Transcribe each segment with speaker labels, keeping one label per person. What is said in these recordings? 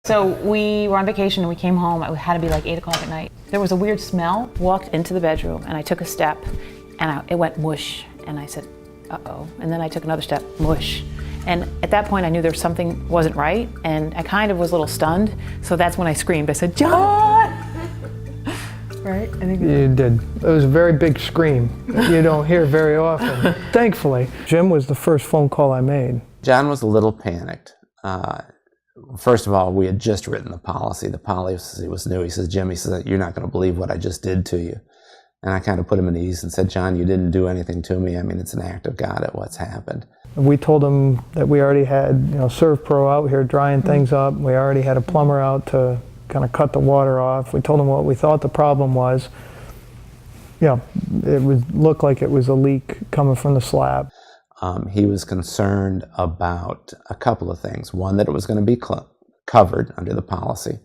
Speaker 1: So we were on vacation and we came home. It had to be like 8 o'clock at night. There was a weird smell. Walked into the bedroom and I took a step and it went mush. And I said, uh-oh. And then I took another step, mush. And at that point I knew there was something wasn't right and I kind of was a little stunned. So that's when I screamed. I said, John! Right? I think
Speaker 2: you did. It was a very big scream that you don't hear very often. Thankfully, Jim was the first phone call I made.
Speaker 3: John was a little panicked. First of all, we had just written the policy. The policy was new. He says, Jim, he says, you're not going to believe what I just did to you. And I kind of put him at ease and said, John, you didn't do anything to me. I mean, it's an act of God at what's happened.
Speaker 2: We told him that we already had, ServPro out here drying things up. We already had a plumber out to kind of cut the water off. We told him what we thought the problem was. Yeah, it would look like it was a leak coming from the slab.
Speaker 3: He was concerned about a couple of things. One, that it was going to be covered under the policy.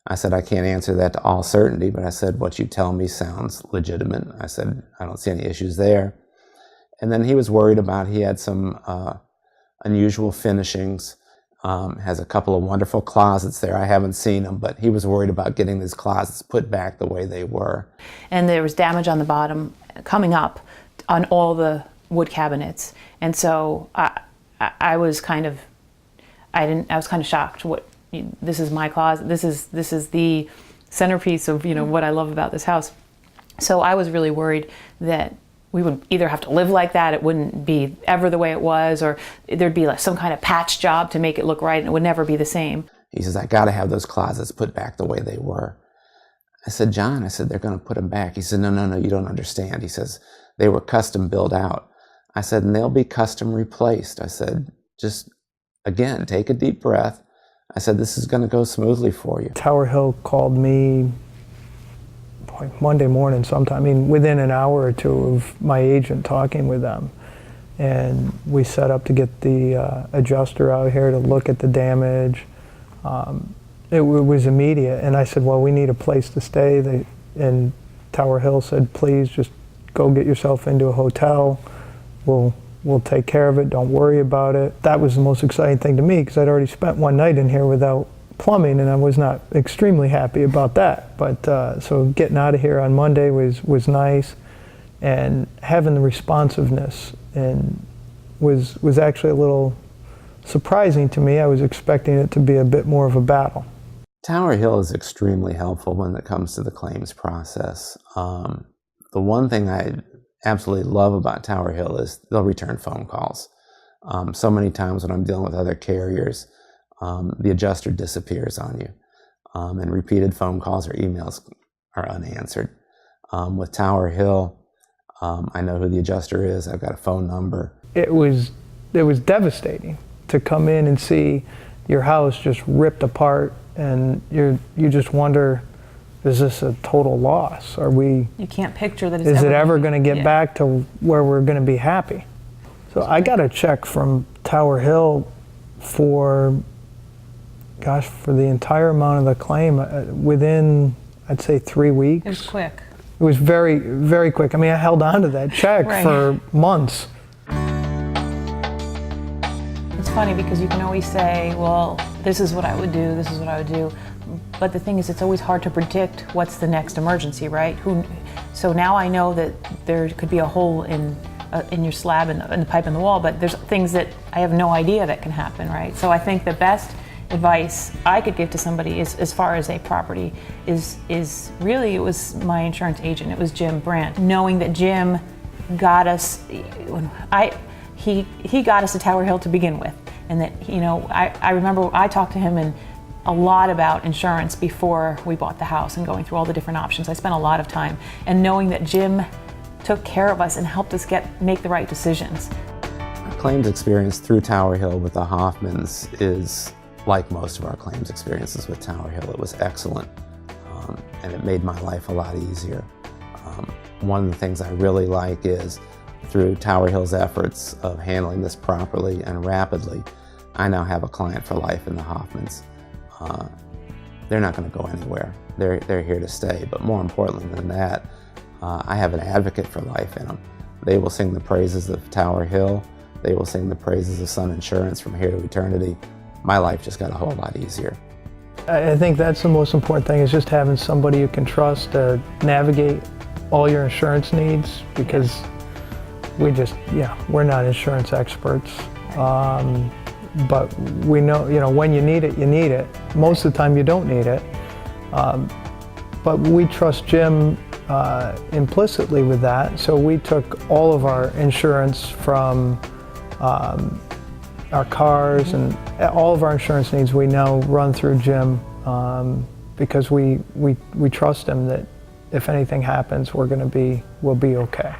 Speaker 3: I said, I can't answer that to all certainty, but I said, what you tell me sounds legitimate. I said, I don't see any issues there. And then he was worried about, he had some unusual finishings, has a couple of wonderful closets there. I haven't seen them, but he was worried about getting these closets put back the way they were.
Speaker 1: And there was damage on the bottom coming up on all the wood cabinets. And so I was kind of, I was kind of shocked. This is my closet. This is the centerpiece of, what I love about this house. So I was really worried that we would either have to live like that, it wouldn't be ever the way it was, or there'd be like some kind of patch job to make it look right and it would never be the same.
Speaker 3: He says, I got to have those closets put back the way they were. I said, John, they're going to put them back. He said, no, you don't understand. He says, they were custom built out. I said, and they'll be custom replaced. I said, just, again, take a deep breath. I said, this is going to go smoothly for you.
Speaker 2: Tower Hill called me Monday morning sometime, within an hour or two of my agent talking with them. And we set up to get the adjuster out here to look at the damage. It was immediate. And I said, well, we need a place to stay. And Tower Hill said, please just go get yourself into a hotel. We'll take care of it. Don't worry about it. That was the most exciting thing to me because I'd already spent one night in here without plumbing, and I was not extremely happy about that. But so getting out of here on Monday was nice, and having the responsiveness and was actually a little surprising to me. I was expecting it to be a bit more of a battle.
Speaker 3: Tower Hill is extremely helpful when it comes to the claims process. The one thing I absolutely love about Tower Hill is they'll return phone calls. So many times when I'm dealing with other carriers, the adjuster disappears on you, and repeated phone calls or emails are unanswered. With Tower Hill, I know who the adjuster is. I've got a phone number. It
Speaker 2: was devastating to come in and see your house just ripped apart, and you just wonder, is this a total loss? You
Speaker 1: can't picture that.
Speaker 2: Is it ever going to get back to where we're going to be happy? So I got a check from Tower Hill for the entire amount of the claim within, I'd say, 3 weeks.
Speaker 1: It was quick.
Speaker 2: It was very, very quick. I held on to that check for months.
Speaker 1: It's funny because you can always say, well, this is what I would do, this is what I would do. But the thing is, it's always hard to predict what's the next emergency, right? So now I know that there could be a hole in your slab and the pipe in the wall, but there's things that I have no idea that can happen, right? So I think the best advice I could give to somebody is, as far as a property, is really, it was my insurance agent. It was Jim Brandt. Knowing that Jim got us, he got us to Tower Hill to begin with, and that I remember I talked to him a lot about insurance before we bought the house and going through all the different options. I spent a lot of time, and knowing that Jim took care of us and helped us make the right decisions.
Speaker 3: Our claims experience through Tower Hill with the Hoffmans is like most of our claims experiences with Tower Hill. It was excellent, and it made my life a lot easier. One of the things I really like is, through Tower Hill's efforts of handling this properly and rapidly, I now have a client for life in the Hoffmans. They're not going to go anywhere. They're here to stay, but more importantly than that, I have an advocate for life in them. They will sing the praises of Tower Hill. They will sing the praises of Sun Insurance from here to eternity. My life just got a whole lot easier.
Speaker 2: I think that's the most important thing, is just having somebody you can trust to navigate all your insurance needs, because we're not insurance experts. But we know, when you need it, you need it. Most of the time you don't need it. But we trust Jim implicitly with that. So we took all of our insurance from our cars, and all of our insurance needs we know run through Jim, because we trust him that if anything happens, we'll be okay.